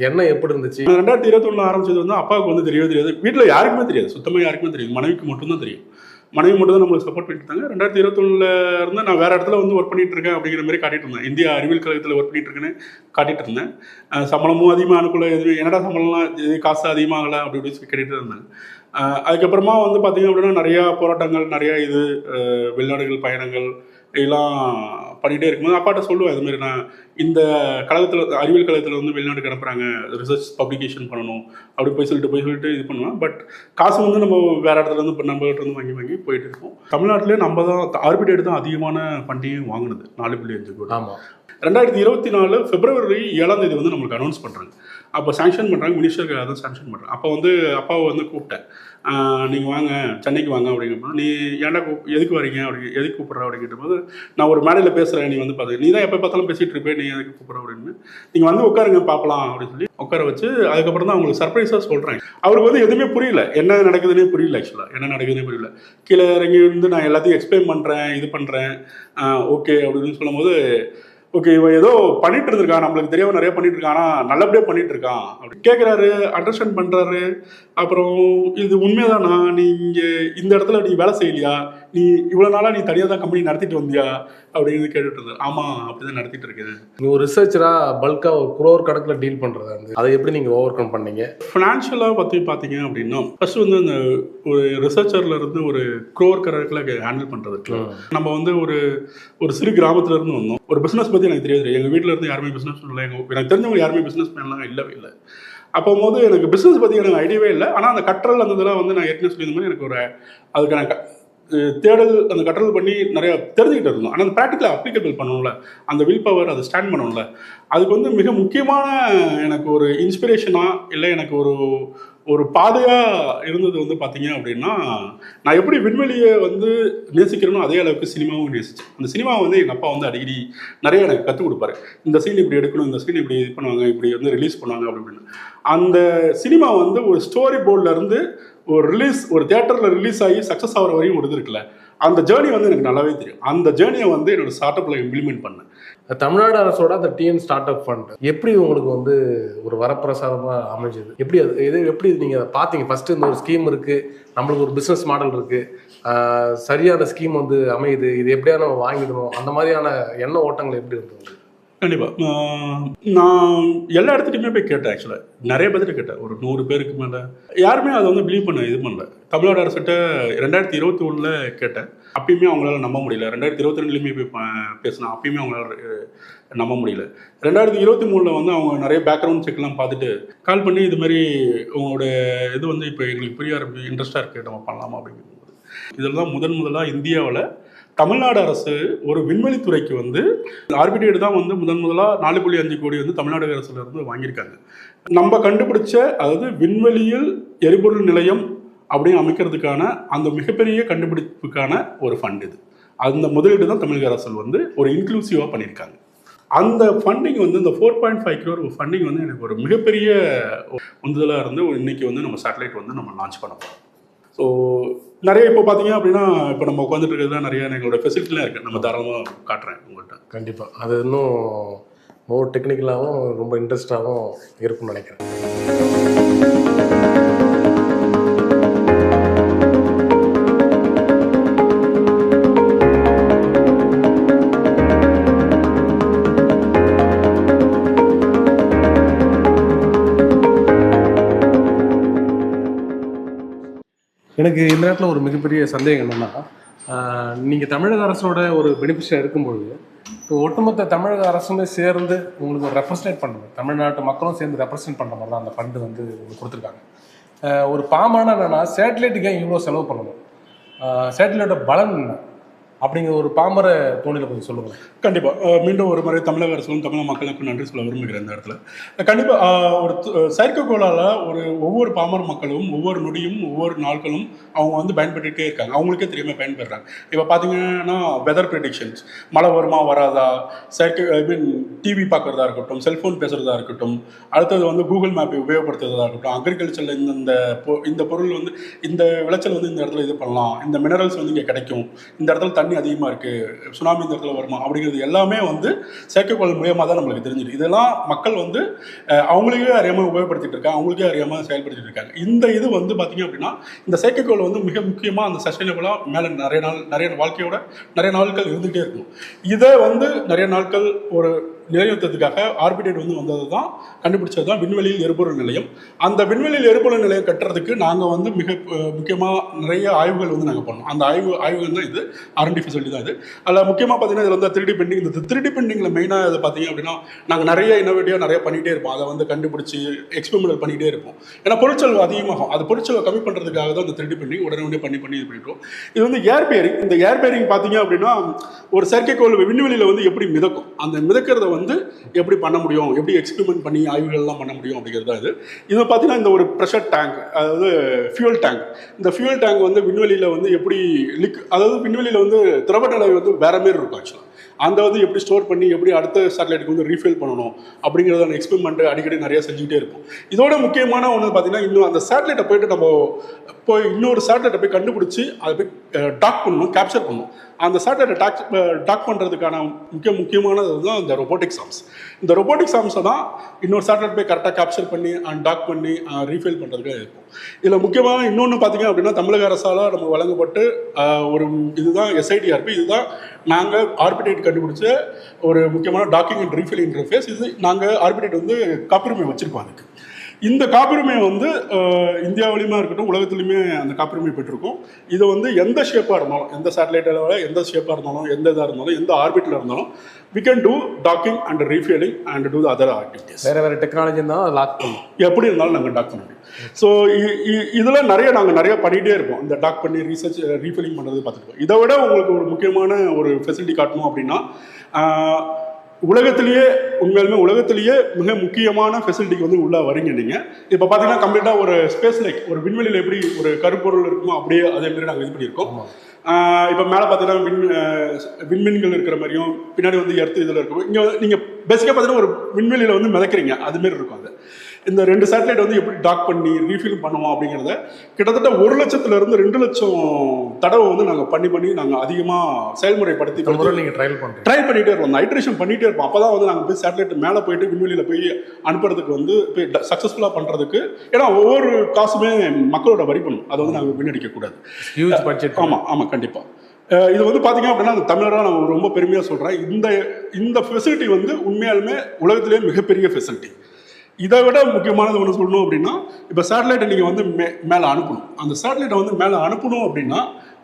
எண்ணம் எப்படி இருந்துச்சு? 2021 ஆரம்பிச்சது வந்து அப்பாவுக்கு வந்து தெரியவே தெரியாது. வீட்டில் யாருக்குமே தெரியாது, சுத்தமாக யாருக்குமே தெரியாது. மனைவிக்கு மட்டும்தான் தெரியும். மனைவி மட்டும் தான் நம்மளுக்கு சப்போர்ட் பண்ணிட்டு இருந்தாங்க. 2021 இருந்து நான் வேறு இடத்துல வந்து ஒர்க் பண்ணிட்டு இருக்கேன் அப்படிங்கிற மாதிரி காட்டிட்டு இருந்தேன். இந்தியா அறிவியல் கழகத்தில் ஒர்க் பண்ணிட்டு இருக்கேன்னு காட்டிட்டு இருந்தேன். சம்பளமும் அதிகமாக அனுக்கூல என்னடா சம்பளம்லாம் இது காசு அதிகமாகலை அப்படி இப்படி சொல்லி கேட்டுட்டு இருந்தாங்க. அதுக்கப்புறமா வந்து பார்த்திங்க அப்படின்னா நிறையா போராட்டங்கள், நிறையா வெளிநாடுகள் பயணங்கள் இதெல்லாம் பண்ணிகிட்டே இருக்கும்போது அப்பாட்ட சொல்லுவேன், இதுமாரி நான் இந்த அறிவியல் கழகத்தில் வந்து வெளிநாட்டுக்கு அனுப்புகிறாங்க, ரிசர்ச் பப்ளிகேஷன் பண்ணணும் அப்படி போய் சொல்லிட்டு இது பண்ணுவேன். பட் காசு வந்து நம்ம வேறு இடத்துல இருந்து நம்மகிட்ட இருந்து வாங்கி போயிட்டு இருக்கோம். தமிழ்நாட்டிலே நம்ம தான் ஆர்பிட்டேட் தான் அதிகமான ஃபண்டையும் வாங்கினது, 4.5 கோடி. ஆமாம். 2024 February 7 வந்து நம்மளுக்கு அனௌன்ஸ் பண்ணுறாங்க. அப்போ சாங்ஷன் பண்ணுறாங்க, மினிஸ்டருக்காக தான் சாங்ஷன் பண்ணுறாங்க. அப்போ வந்து அப்பாவை வந்து கூப்பிட்டேன், நீங்கள் வாங்க சென்னைக்கு வாங்க அப்படிங்கும்போது, நீ ஏன்டா எதுக்கு வரீங்க எதுக்கு கூப்பிட்ற அப்படின்னு கேட்டபோது, நான் ஒரு மேடையில் பேசுகிறேன், நீ வந்து பார்த்து நீ தான் எப்போ பார்த்தாலும் பேசிகிட்டு இருப்பேன், நீ எதுக்கு கூப்பிட்ற அப்படின்னு, நீங்கள் வந்து உட்காருங்க பார்க்கலாம் அப்படின்னு சொல்லி உட்கார வச்சு அதுக்கப்புறம் தான் அவங்களுக்கு சர்ப்ரைஸாக சொல்கிறாங்க. அவருக்கு வந்து எதுவுமே புரியல, என்ன நடக்குதுன்னே புரியல. ஆக்சுவலாக என்ன நடக்குதுன்னே புரியல. கீழே இறங்கி வந்து நான் எல்லாத்தையும் எக்ஸ்பிளைன் பண்ணுறேன், இது பண்ணுறேன், ஓகே அப்படின்னு சொல்லும்போது, ஓகே இவன் ஏதோ பண்ணிட்டு இருந்திருக்கான், நம்மளுக்கு தெரியாமல் நிறைய பண்ணிட்டு இருக்கான், ஆனால் நல்லபடியாக பண்ணிட்டு இருக்கான் அப்படி கேட்குறாரு, அண்டர்ஸ்டாண்ட் பண்ணுறாரு. அப்புறம் இது உண்மைதானா, நீ இங்கே இந்த இடத்துல நீ வேலை செய்யலையா, நீ இவ்வளோ நாளாக நீ தனியாக தான் கம்பெனி நடத்திட்டு வந்தியா அப்படின்னு கேட்டுட்டு இருந்தேன். ஆமாம் அப்படி தான் நடத்திட்டு இருக்குது. நீங்கள் ஒரு ரிசர்ச்சராக பல்காக ஒரு குரோர் கணக்கில் டீல் பண்ணுறதா இருந்து அதை எப்படி நீங்கள் ஓவர் கம் பண்ணீங்க? ஃபினான்ஷியலாக பற்றி பார்த்தீங்க அப்படின்னா ஃபர்ஸ்ட் வந்து அந்த ஒரு ரிசர்ச்சரில் இருந்து ஒரு குரோர் கணக்கில் ஹேண்டில் பண்ணுறதுக்கு நம்ம வந்து ஒரு சிறு கிராமத்துல இருந்து வந்தோம். ஒரு பிஸ்னஸ் பற்றி எனக்கு தெரியாது. எங்கள் வீட்டில் இருந்து யாருமே பிஸ்னஸ் பண்ணல, எனக்கு தெரிஞ்சவங்க யாருமே பிஸ்னஸ் பண்ணலாம் இல்லவே இல்லை. அப்போ போது எனக்கு பிஸ்னஸ் பற்றி எனக்கு ஐடியாவே இல்லை. ஆனால் அந்த கற்றல் அந்த இதெல்லாம் வந்து நான் ஏற்கனவே சொல்லியிருந்த மாதிரி எனக்கு ஒரு அதுக்கான தேடல் அந்த கற்றல் பண்ணி நிறையா தெரிஞ்சுக்கிட்டு இருந்தோம். ஆனால் அந்த ப்ராக்டிக்கலாக அப்ளிகபிள் பண்ணணும்ல, அந்த வில் பவர் அதை ஸ்டாண்ட் பண்ணணும்ல, அதுக்கு வந்து மிக முக்கியமான எனக்கு ஒரு இன்ஸ்பிரேஷனாக இல்லை எனக்கு ஒரு பாதையாக இருந்தது வந்து பார்த்தீங்க அப்படின்னா, நான் எப்படி விண்வெளியை வந்து நேசிக்கிறேனோ அதே அளவுக்கு சினிமாவும் நேசித்தேன். அந்த சினிமாவை வந்து எங்கள் அப்பா வந்து அடிக்கடி நிறைய எனக்கு கற்றுக் கொடுப்பாரு. இந்த சீன் இப்படி எடுக்கணும், இந்த சீன் இப்படி இது பண்ணுவாங்க, இப்படி வந்து ரிலீஸ் பண்ணுவாங்க அப்படின்னு. அந்த சினிமா வந்து ஒரு ஸ்டோரி போர்டில் இருந்து ஒரு தியேட்டரில் ரிலீஸ் ஆகி சக்ஸஸ் ஆகிற வரையும் ஒரு இது இருக்குல்ல, அந்த ஜேர்னி வந்து எனக்கு நல்லாவே தெரியும். அந்த ஜேர்னியை வந்து என்னோட ஸ்டார்ட் அப்பில் இம்ப்ளிமெண்ட் பண்ணேன். தமிழ்நாடு அரசோட அந்த டிஎன் ஸ்டார்ட் அப் ஃபண்ட் எப்படி உங்களுக்கு வந்து ஒரு வரப்பிரசாதமாக அமைஞ்சது? எப்படி நீங்கள் பார்த்தீங்க? ஃபஸ்ட்டு இந்த ஒரு ஸ்கீம் இருக்குது, நம்மளுக்கு ஒரு பிஸ்னஸ் மாடல் இருக்குது, சரியான ஸ்கீம் வந்து அமையுது, இது எப்படியா நம்ம வாங்கிடணும், அந்த மாதிரியான எண்ண ஓட்டங்கள் எப்படி இருந்தது? கண்டிப்பாக நான் எல்லா இடத்துலையுமே போய் கேட்டேன். ஆக்சுவலாக நிறைய பேர்கிட்ட கேட்டேன், ஒரு 100 பேருக்கு மேலே. யாருமே அதை வந்து பிலீவ் பண்ண இது பண்ணல. தமிழ்நாடு அரசிட்ட 2021 கேட்டேன், அப்பயுமே அவங்களால நம்ப முடியல. 2022 போய் பேசினேன், அப்பயுமே அவங்களால நம்ப முடியல. 2023 வந்து அவங்க நிறைய பேக்ரவுண்ட் செக்லாம் பார்த்துட்டு கால் பண்ணி இது மாதிரி உங்களோட இது வந்து இப்போ எங்களுக்கு புரிய இன்ட்ரெஸ்டாக இருக்குது, நம்ம பண்ணலாமா அப்படிங்கும்போது, இதில் தான் முதலாக இந்தியாவில் தமிழ்நாடு அரசு ஒரு விண்வெளித்துறைக்கு வந்து ஆர்பிட்டேட் தான் வந்து முதலாக 4.5 கோடி வந்து தமிழ்நாடு அரசுல இருந்து வாங்கியிருக்காங்க. நம்ம கண்டுபிடிச்ச, அதாவது விண்வெளியில் எரிபொருள் நிலையம் அப்படின்னு அமைக்கிறதுக்கான அந்த மிகப்பெரிய கண்டுபிடிப்புக்கான ஒரு ஃபண்ட் இது. அந்த முதலீடு தான் தமிழக அரசு வந்து ஒரு இன்க்ளூசிவாக பண்ணியிருக்காங்க. அந்த ஃபண்டிங் வந்து இந்த 4.5 crore ஃபண்டிங் வந்து எனக்கு ஒரு மிகப்பெரிய உந்துதலாக இருந்து இன்னைக்கு வந்து நம்ம சேட்டலைட் வந்து நம்ம லான்ச் பண்ண போகிறோம். ஸோ நிறைய இப்போ பார்த்தீங்க அப்படின்னா, இப்போ நம்ம உட்காந்துட்டு இருக்கிறது நிறைய எங்களோட ஃபெசிலிட்டிலாம் இருக்குது. நம்ம தாராளமாக காட்டுறேன் உங்கள்கிட்ட. கண்டிப்பாக அது இன்னும் மோர் டெக்னிக்கலாகவும் ரொம்ப இன்ட்ரெஸ்டாகவும் இருக்கும்னு நினைக்கிறேன். எனக்கு இந்த நேரத்தில் ஒரு மிகப்பெரிய சந்தேகம் என்னென்னா, நீங்கள் தமிழக அரசோட ஒரு பெனிஃபிஷியர் இருக்கும்பொழுது இப்போ ஒட்டுமொத்த தமிழக அரசுமே சேர்ந்து உங்களுக்கு ஒரு ரெப்ரசன்டேட் பண்ணுறது, தமிழ்நாட்டு மக்களும் சேர்ந்து ரெப்ரசன்ட் பண்ணுற மாதிரி தான் அந்த ஃபண்டு வந்து கொடுத்துருக்காங்க. ஒரு பாமான என்னென்னா, சேட்டலைட்டுக்கு ஏன் இவ்வளோ செலவு பண்ணணும், சேட்டலைட்டோட பலன் என்ன அப்படிங்கிற ஒரு பாமர தோணியில் கொஞ்சம் சொல்லுங்கள். கண்டிப்பாக மீண்டும் ஒரு முறை தமிழக அரசுக்கும் தமிழக மக்களுக்கும் நன்றி சொல்ல விரும்புகிறேன் இந்த இடத்துல. கண்டிப்பாக ஒரு செயற்கைக்கோளால் ஒவ்வொரு பாமர மக்களும் ஒவ்வொரு நொடியும் ஒவ்வொரு நாட்களும் அவங்க வந்து பயன்பட்டுகிட்டே இருக்காங்க. அவங்களுக்கே தெரியாமல் பயன்படுறாங்க. இப்போ பார்த்தீங்கன்னா வெதர் ப்ரெடிக்ஷன்ஸ், மழை வருமா வராதா, டிவி பார்க்குறதா இருக்கட்டும், செல்ஃபோன் பேசுகிறதா இருக்கட்டும், அடுத்தது வந்து கூகுள் மேப்பை உபயோகப்படுத்துறதா இருக்கட்டும், அக்ரிகல்ச்சரில் இந்த பொருள் வந்து இந்த விளைச்சல் வந்து இந்த இடத்துல இது பண்ணலாம், இந்த மினரல்ஸ் வந்து இங்கே கிடைக்கும், இந்த இடத்துல தண்ணி அதிகமாக இருக்குது, சுனாமி இந்த இடத்துல வருமா அப்படிங்கிறது எல்லாமே வந்து செயற்கைக்கோள் மூலியமாக தான் நம்மளுக்கு தெரிஞ்சிருக்கு. இதெல்லாம் மக்கள் வந்து அவங்களுக்கே அறியாமல் உபயோகப்படுத்திட்டு இருக்காங்க, அவங்களுக்கே அறியாமல் செயல்படுத்திட்டு இருக்காங்க. இந்த இது வந்து பார்த்தீங்க அப்படின்னா, இந்த செயற்கைக்கோள் வந்து மிக முக்கியமாக அந்த சஸ்டைனபிளாக மேலே நிறைய வாழ்க்கையோட நிறைய நாட்கள் இருந்துகிட்டே இருக்கும். இதை வந்து நிறைய நாட்கள் ஒரு நிலைநிறுத்தத்துக்காக ஆர்பிட்டேட் வந்து வந்தது தான், கண்டுபிடிச்சது தான் விண்வெளியில் எரிபொருள் நிலையம். அந்த விண்வெளியில் எரிபொருள் நிலையம் கட்டுறதுக்கு நாங்கள் வந்து மிக முக்கியமாக நிறைய ஆய்வுகள் வந்து நாங்கள் பண்ணோம். அந்த ஆய்வுகள் தான் இது, R&D ஃபெசிலிட்டி தான் இது. அதில் முக்கியமாக பார்த்தீங்கன்னா இதில் வந்து 3D பிரிண்டிங். இந்த 3D பிரிண்டிங்கில் மெயினாக இதை பார்த்தீங்க அப்படின்னா, நாங்கள் நிறைய இன்னோவேட்டிவாக நிறைய பண்ணிகிட்டே இருப்போம். அதை வந்து கண்டுபிடிச்சி எக்ஸ்பெரிமெண்ட் பண்ணிகிட்டே இருப்போம். ஏன்னா பொருட்செலவு அதிகமாகும். அது பொருட்செலவு கம்மி பண்ணுறதுக்காக தான் இந்த 3D பிரிண்டிங் உடனே பண்ணி இது பண்ணிட்டோம். இது வந்து ஏர் பேரிங். இந்த ஏர் பேரிங் பார்த்தீங்க அப்படின்னா, ஒரு செயற்கைக்கோள் விண்வெளியில் வந்து எப்படி மிதக்கும், அந்த மிதக்கிறத வந்து எப்படி பண்ண முடியும், எப்படி எக்ஸ்பெரிமெண்ட் பண்ணி ஆய்வுகள்லாம் பண்ண முடியும் அப்படிங்கிறது தான் இது. இது பார்த்தீங்கன்னா இந்த ஒரு ப்ரெஷர் டேங்க், அதாவது ஃபியூல் டேங்க். இந்த ஃபியூல் டேங்க் வந்து விண்வெளியில் வந்து எப்படி அதாவது விண்வெளியில் வந்து திரவ நிலை வந்து வேற மாரி இருக்கும். ஆக்சுவலாக அந்த வந்து எப்படி ஸ்டோர் பண்ணி எப்படி அடுத்த சேட்டலைட்டுக்கு வந்து ரீஃபில் பண்ணணும் அப்படிங்கிறத எக்ஸ்பெரிமெண்ட் அடிக்கடி நிறைய செஞ்சுக்கிட்டே இருக்கும். இதோட முக்கியமான ஒன்று பார்த்தீங்கன்னா, இன்னும் அந்த சேட்டலைட்டை போயிட்டு நம்ம போய் இன்னொரு சேட்டலைட்டை போய் கண்டுபிடிச்சி அதை போய் டாக் பண்ணணும், கேப்சர் பண்ணணும். அந்த சேட்டலைட்டை டாக் பண்ணுறதுக்கான முக்கியமானது தான் இந்த ரொபோட்டிக்ஸ் ஆர்ம்ஸ். இந்த ரொபோட்டிக்ஸ் ஆர்ம்ஸை தான் இன்னொரு சேட்டலைட் போய் கரெக்டாக கேப்சர் பண்ணி டாக் பண்ணி ரீஃபில் பண்ணுறதுக்கு இருக்கும். இதில் முக்கியமாக இன்னொன்று பார்த்தீங்க அப்படின்னா, தமிழக அரசால் நம்ம வழங்கப்பட்டு ஒரு இதுதான் SITRP. இதுதான் நாங்கள் ஆர்பிட்டேட் கண்டுபிடிச்ச ஒரு முக்கியமான டாக்கிங் அண்ட் ரீஃபில் இன்டர்ஃபேஸ். இது நாங்கள் ஆர்பிட்டேட் வந்து காப்புரிமை வச்சுருக்கோம். அதுக்கு இந்த காப்புரிமை வந்து இந்தியாவிலையுமே இருக்கட்டும், உலகத்துலையுமே அந்த காப்புரிமை பெற்றிருக்கோம். இதை வந்து எந்த ஷேப்பாக இருந்தாலும், எந்த சேட்டலைட்டில் எந்த ஷேப்பாக இருந்தாலும், எந்த இதாக இருந்தாலும், எந்த ஆர்பிட்டில் இருந்தாலும், we can do docking and refueling and do the other activities. வேறு டெக்னாலஜி தான் லாக் பண்ணும், எப்படி இருந்தாலும் நாங்கள் டாக் பண்ண முடியும். ஸோ இதில் நாங்கள் நிறைய பண்ணிகிட்டே இருப்போம். இந்த டாக் பண்ணி ரீசர்ச் ரீஃபில்லிங் பண்ணுறது பார்த்துருக்கோம். இதை விட உங்களுக்கு ஒரு முக்கியமான ஒரு ஃபெசிலிட்டி காட்டணும் அப்படின்னா, உலகத்திலேயே மிக முக்கியமான ஃபெசிலிட்டிக்கு வந்து உள்ளே வரீங்க நீங்கள். இப்போ பார்த்தீங்கன்னா கம்ப்ளீட்டாக ஒரு ஸ்பேஸ் லைக் ஒரு விண்வெளியில் எப்படி ஒரு கருப்பொருள் இருக்குமோ அப்படியே அதேமாரி நாங்கள் இது பண்ணியிருக்கோம். இப்போ மேலே பார்த்தீங்கன்னா விண்மீன்கள் இருக்கிற மாதிரியும், பின்னாடி வந்து எர்த்து இதில் இருக்கும். இங்கே நீங்கள் பேசிக்காக பார்த்தீங்கன்னா ஒரு விண்வெளியில் வந்து மிதக்கிறீங்க, அதுமாரி இருக்கும். அது இந்த 2 சேட்டலைட் வந்து எப்படி டாக் பண்ணி ரீஃபில் பண்ணுவோம் அப்படிங்கிறத கிட்டத்தட்ட 1 லட்சத்துலேருந்து 2 லட்சம் தடவை வந்து நாங்கள் பண்ணி நாங்கள் அதிகமாக செயல்முறைப்படுத்தி நீங்கள் ட்ரை பண்ணிகிட்டே இருப்போம். ஐட்ரேஷன் பண்ணிகிட்டே இருப்போம். அப்போ தான் வந்து நாங்கள் போய் சேட்டலைட் மேலே போயிட்டு விண்வெளியில் போய் அனுப்புறதுக்கு வந்து போய் சக்ஸஸ்ஃபுல்லாக பண்ணுறதுக்கு. ஏன்னா ஒவ்வொரு காசுமே மக்களோட வரி பண்ணும், அதை வந்து நாங்கள் வீணடிக்கக்கூடாது. Huge budget. ஆமாம் கண்டிப்பாக. இது வந்து பார்த்தீங்க அப்படின்னா, தமிழராக நான் ரொம்ப பெருமையாக சொல்கிறேன். இந்த ஃபெசிலிட்டி வந்து உண்மையாலுமே உலகத்திலேயே மிகப்பெரிய ஃபெசிலிட்டி. இதை விட முக்கியமானது ஒன்று சொல்லணும் அப்படின்னா, இப்போ சேட்டலைட்டை நீங்கள் வந்து மேலே அனுப்பணும். அந்த சேட்டலைட்டை வந்து மேலே அனுப்பணும் அப்படின்னா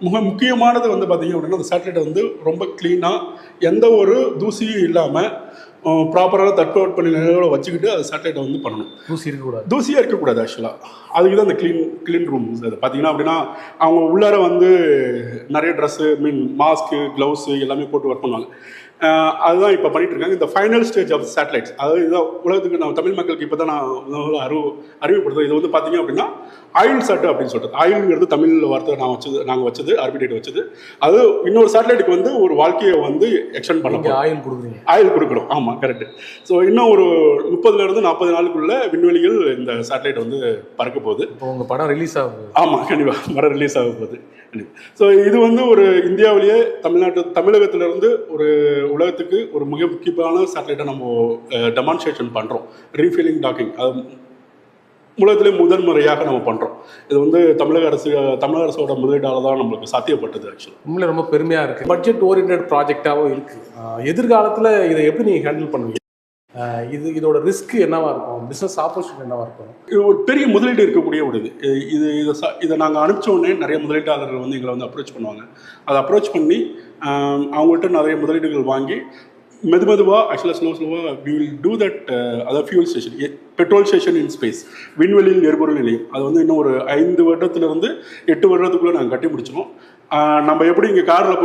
மிக முக்கியமானது வந்து பார்த்தீங்க அப்படின்னா, அந்த சேட்டலைட்டை வந்து ரொம்ப க்ளீனாக எந்த ஒரு தூசியும் இல்லாமல் ப்ராப்பரான தட்பவெப்பநிலை நிலையோட வச்சுக்கிட்டு அது சேட்டலைட்டை வந்து பண்ணணும். தூசி இருக்கக்கூடாது. தூசியாக இருக்கக்கூடாது ஆக்சுவலாக. அதுக்கு தான் அந்த க்ளீன் ரூம்ஸ். அது பார்த்தீங்கன்னா அப்படின்னா அவங்க உள்ளார வந்து நிறைய ட்ரெஸ்ஸு மாஸ்க்கு க்ளவுஸு எல்லாமே போட்டு ஒர்க் பண்ணுவாங்க. அதுதான் இப்போ பண்ணிட்டு இருக்காங்க. இந்த ஃபைனல் ஸ்டேஜ் ஆஃப் சேட்டலைட்ஸ், அதாவது இதுதான் உலகத்துக்கு நம்ம தமிழ் மக்களுக்கு இப்போ தான் நான் அறிவுப்படுத்துறோம். இது வந்து பார்த்தீங்க அப்படின்னா ஆயில் சாட்டு அப்படின்னு சொல்கிறது. ஆயில்ங்கிறது தமிழ் வார்த்தை நாங்கள் வச்சது ஆர்பிடேட் வச்சது. அது இன்னொரு சேட்டலைட்டுக்கு வந்து ஒரு வாழ்க்கையை வந்து எக்ஸ்டெண்ட் பண்ண ஆயில் கொடுக்குறீங்க. ஆயில் கொடுக்குறோம். ஆமாம், கரெக்டு. ஸோ இன்னும் ஒரு 30 to 40 நாளுக்குள்ள விண்வெளியில் இந்த சேட்டலைட் வந்து பறக்க போகுது. இப்போ உங்கள் படம் ரிலீஸ் ஆகுது. ஆமாம், கண்டிப்பாக படம் ரிலீஸ் ஆக போகுது. ஸோ இது வந்து ஒரு இந்தியாவிலேயே தமிழகத்திலிருந்து ஒரு உலகத்துக்கு ஒரு மிக முக்கியமான சேட்டலைட்டை நம்ம டெமான்ஸ்ட்ரேஷன் பண்ணுறோம். ரீஃபில்லிங் டாக்கிங் அது உலகத்திலே முதன்முறையாக நம்ம பண்ணுறோம். இது வந்து தமிழக அரசோட முதலீடால தான் நம்மளுக்கு சாத்தியப்பட்டது. ஆக்சுவலாக உண்மையில ரொம்ப பெருமையாக இருக்குது. பட்ஜெட் ஓரியன்ட் ப்ராஜெக்டாகவும் இருக்குது. எதிர்காலத்தில் இதை எப்படி நீங்கள் ஹேண்டில் பண்ணுவீங்க? இதோட ரிஸ்க் என்னவா இருக்கும்? பிஸ்னஸ் ஆப்பர்ச்சுனிட்டி என்னவா இருக்கும்? இது ஒரு பெரிய முதலீடு இருக்கக்கூடிய ஒரு இதை நாங்கள் அனுப்பிச்ச உடனே நிறைய முதலீட்டாளர்கள் வந்து எங்களை வந்து அப்ரோச் பண்ணுவாங்க. அதை அப்ரோச் பண்ணி அவங்கள்ட்ட நிறைய முதலீடுகள் வாங்கி மெதுவாக ஆக்சுவலாக ஸ்லோவாக வி வில் டூ தட். அதாவது ஃபியூல் ஸ்டேஷன், பெட்ரோல் ஸ்டேஷன் இன் ஸ்பேஸ், விண்வெளியில் எரிபொருள் நிலையம். அது வந்து இன்னும் ஒரு 5 வருடத்துலேருந்து 8 வருடத்துக்குள்ளே நாங்கள் கட்டி முடிச்சிடும். நம்ம எப்படி இங்கே காரில்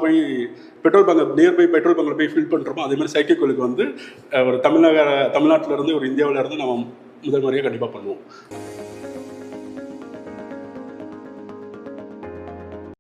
போய் பெட்ரோல் பங்க் நியர்பை பெட்ரோல் பங்கில் போய் ஃபில் பண்ணுறோமோ அதே மாதிரி செயற்கைக்கோளுக்கு வந்து ஒரு தமிழ்நாட்டிலேருந்து ஒரு இந்தியாவிலேருந்து நம்ம முதல் முறையாக கண்டிப்பாக பண்ணுவோம்.